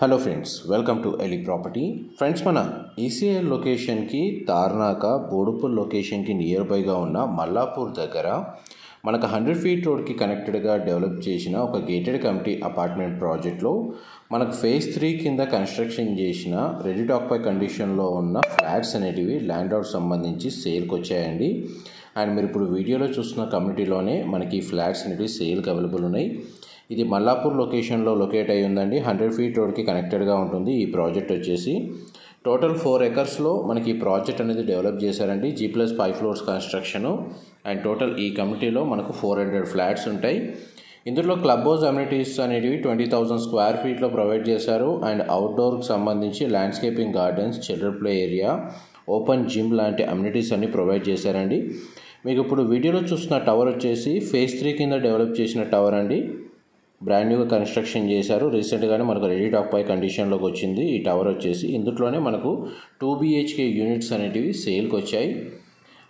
Hello friends, welcome to ఎలి property. Friends, మన ECL లొకేషన్కి తార్నాక బోడుపూర్ లొకేషన్కి నియర్ బైగా ఉన్న మల్లాపూర్ దగ్గర మనకు 100 feet రోడ్కి కనెక్టెడ్గా డెవలప్ చేసిన ఒక గేటెడ్ కమిటీ అపార్ట్మెంట్ ప్రాజెక్ట్లో మనకు ఫేజ్ 3 కింద కన్స్ట్రక్షన్ చేసిన రెడీ టు ఆక్యుపై కండిషన్లో ఉన్న ఫ్లాట్స్ అనేటివి ల్యాండ్ అవుట్ సంబంధించి సేల్కి వచ్చాయండి. అండ్ మీరు ఇప్పుడు వీడియోలో చూస్తున్న కమ్యూనిటీలోనే మనకి ఫ్లాట్స్ అనేటివి సేల్కి అవైలబుల్ ఉన్నాయి. ఇది మల్లాపూర్ లొకేషన్లో లొకేట్ అయి ఉందండి. 100 feet రోడ్కి కనెక్టెడ్గా ఉంటుంది ఈ ప్రాజెక్ట్ వచ్చేసి. టోటల్ 4 acresలో మనకి ఈ ప్రాజెక్ట్ అనేది డెవలప్ చేశారండి. G+5 floors construction. And total ఈ కమిటీలో మనకు 400 ఫ్లాట్స్ ఉంటాయి. ఇందులో క్లబ్ హౌస్ అమ్యూనిటీస్ అనేటివి 20,000 square feetలో ప్రొవైడ్ చేశారు. అండ్ అవుట్డోర్కి సంబంధించి landscaping gardens, children play area, open gym లాంటి అమ్యూనిటీస్ అన్ని ప్రొవైడ్ చేశారండి. మీకు ఇప్పుడు వీడియోలో చూస్తున్న టవర్ వచ్చేసి ఫేజ్ 3 కింద డెవలప్ చేసిన టవర్ అండి. బ్రాండ్ న్యూగా కన్స్ట్రక్షన్ చేశారు. రీసెంట్గానే మనకు రెడీ టు ఆక్యుపై కండిషన్లోకి వచ్చింది ఈ టవర్ వచ్చేసి. ఇందులోనే మనకు 2 BHK యూనిట్స్ అనేటివి సేల్కి వచ్చాయి.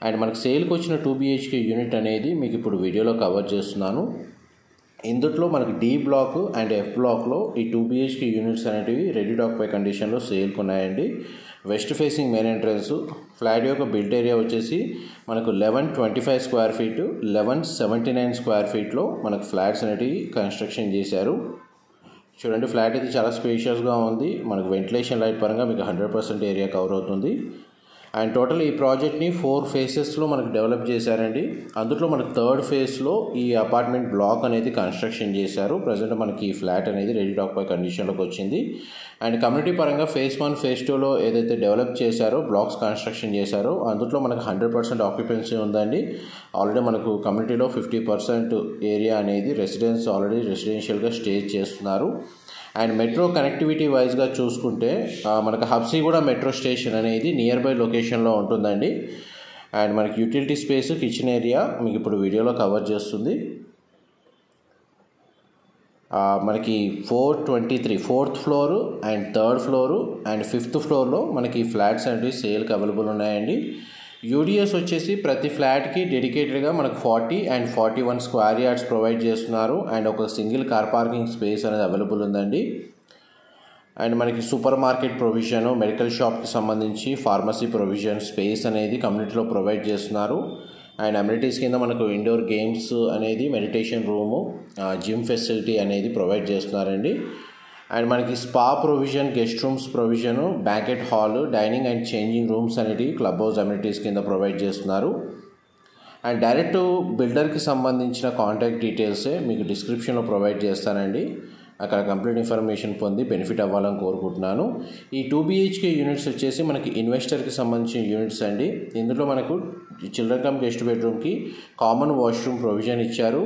అండ్ మనకు సేల్కి వచ్చిన 2 BHK యూనిట్ అనేది మీకు ఇప్పుడు వీడియోలో కవర్ చేస్తున్నాను. ఇందులో మనకు D బ్లాక్ అండ్ F బ్లాక్లో ఈ 2 BHK యూనిట్స్ అనేటివి రెడీ టు ఆక్యుపై కండిషన్లో సేల్కి ఉన్నాయండి. West facing main entrance. Flat యొక్క బిల్ట్ ఏరియా వచ్చేసి మనకు 1125 square feet, 1179 square feetలో మనకు ఫ్లాట్స్ అనేటివి కన్స్ట్రక్షన్ చేశారు. చూడండి, ఫ్లాట్ అయితే చాలా స్పేషియస్గా ఉంది. మనకు వెంటిలేషన్ లైట్ పరంగా మీకు 100% ఏరియా కవర్ అవుతుంది. అండ్ టోటల్ ఈ ప్రాజెక్ట్ని 4 phases మనకు డెవలప్ చేశారండి. అందులో మనకు 3rd phase ఈ అపార్ట్మెంట్ బ్లాక్ అనేది కన్స్ట్రక్షన్ చేశారు. ప్రజెంట్ మనకి ఈ ఫ్లాట్ అనేది రెడీ టు ఆక్యుపై కండిషన్లోకి వచ్చింది. అండ్ కమ్యూనిటీ పరంగా phase 1, phase 2లో ఏదైతే డెవలప్ చేశారో, బ్లాక్స్ కన్స్ట్రక్షన్ చేశారో అందులో మనకు 100% ఆక్యుపెన్సీ ఉందండి. ఆల్రెడీ మనకు కమ్యూనిటీలో 50% ఏరియా అనేది ఆల్రెడీ రెసిడెన్షియల్గా స్టే చేస్తున్నారు. అండ్ మెట్రో కనెక్టివిటీ వైజ్గా చూసుకుంటే మనకు హబ్సిగూడ మెట్రో స్టేషన్ అనేది నియర్ బై లొకేషన్లో ఉంటుందండి. అండ్ మనకి యూటిలిటీ స్పేస్, కిచెన్ ఏరియా మీకు ఇప్పుడు వీడియోలో కవర్ చేస్తుంది. మనకి 423 4th floor and 3rd floor and 5th floorలో మనకి ఫ్లాట్స్ అనేవి సేల్కి అవైలబుల్ ఉన్నాయండి. యూడిఎస్ వచ్చేసి ప్రతి ఫ్లాట్కి డెడికేటెడ్గా మనకు 40 అండ్ 41 square yards ప్రొవైడ్ చేస్తున్నారు. అండ్ ఒక సింగిల్ కార్ పార్కింగ్ స్పేస్ అనేది అవైలబుల్ ఉందండి. అండ్ మనకి సూపర్ మార్కెట్ ప్రొవిజన్, మెడికల్ షాప్కి సంబంధించి ఫార్మసీ ప్రొవిజన్ స్పేస్ అనేది కమ్యూనిటీలో ప్రొవైడ్ చేస్తున్నారు. అండ్ అమ్యూనిటీస్ కింద మనకు ఇండోర్ గేమ్స్ అనేది, మెడిటేషన్ రూము, జిమ్ ఫెసిలిటీ అనేది ప్రొవైడ్ చేస్తున్నారండి. అండ్ మనకి spa provision, guest rooms provision, banquet hall, dining and changing rooms అనేవి క్లబ్ హౌస్ అమ్యూనిటీస్ కింద ప్రొవైడ్ చేస్తున్నారు. అండ్ డైరెక్ట్ బిల్డర్కి సంబంధించిన కాంటాక్ట్ డీటెయిల్సే మీకు డిస్క్రిప్షన్లో ప్రొవైడ్ చేస్తానండి. అక్కడ కంప్లీట్ ఇన్ఫర్మేషన్ పొంది బెనిఫిట్ అవ్వాలని కోరుకుంటున్నాను. ఈ 2 BHK యూనిట్స్ వచ్చేసి మనకి ఇన్వెస్టర్కి సంబంధించిన యూనిట్స్ అండి. ఇందులో మనకు చిల్డ్రన్ కమ్ గెస్ట్ బెడ్రూమ్కి కామన్ వాష్రూమ్ ప్రొవిజన్ ఇచ్చారు.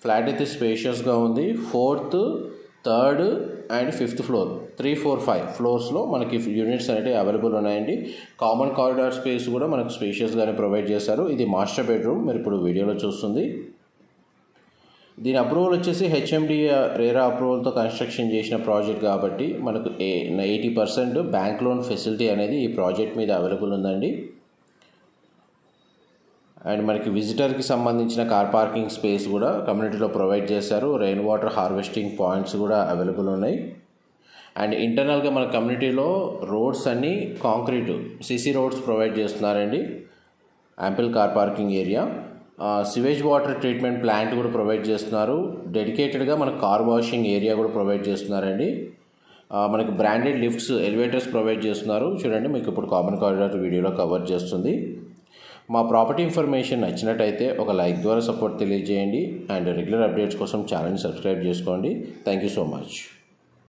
ఫ్లాట్ అయితే స్పేషియస్గా ఉంది. 4th, 3rd and 5th floor 3, 4, 5 ఫ్లోర్స్లో మనకి యూనిట్స్ అనేవి అవైలబుల్ ఉన్నాయండి. కామన్ కారిడార్ స్పేస్ కూడా మనకు స్పేషియస్గానే ప్రొవైడ్ చేశారు. ఇది మాస్టర్ బెడ్రూమ్ మీరు ఇప్పుడు వీడియోలో చూస్తుంది. దీని అప్రూవల్ వచ్చేసి HMD రేరా అప్రూవల్తో కన్స్ట్రక్షన్ చేసిన ప్రాజెక్ట్ కాబట్టి మనకు 80% బ్యాంక్ లోన్ ఫెసిలిటీ అనేది ఈ ప్రాజెక్ట్ మీద అవైలబుల్ ఉందండి. అండ్ మనకి విజిటర్కి సంబంధించిన కార్ పార్కింగ్ స్పేస్ కూడా కమ్యూనిటీలో ప్రొవైడ్ చేశారు. రెయిన్ వాటర్ హార్వెస్టింగ్ పాయింట్స్ కూడా అవైలబుల్ ఉన్నాయి. అండ్ ఇంటర్నల్గా మన కమ్యూనిటీలో రోడ్స్ అన్నీ కాంక్రీట్ CC రోడ్స్ ప్రొవైడ్ చేస్తున్నారండి. Ample car parking area, sewage water treatment plant కూడా ప్రొవైడ్ చేస్తున్నారు. డెడికేటెడ్గా మనకు కార్ వాషింగ్ ఏరియా కూడా ప్రొవైడ్ చేస్తున్నారండి. మనకి బ్రాండెడ్ లిఫ్ట్స్, ఎలివేటర్స్ ప్రొవైడ్ చేస్తున్నారు. చూడండి, మీకు ఇప్పుడు కామన్ కారిడార్ వీడియోలో కవర్ చేస్తుంది. మా ప్రాపర్టీ ఇన్ఫర్మేషన్ నచ్చినట్టయితే ఒక లైక్ ద్వారా సపోర్ట్ తెలియజేయండి. అండ్ రెగ్యులర్ అప్డేట్స్ కోసం ఛానల్ని సబ్స్క్రైబ్ చేసుకోండి. Thank you so much.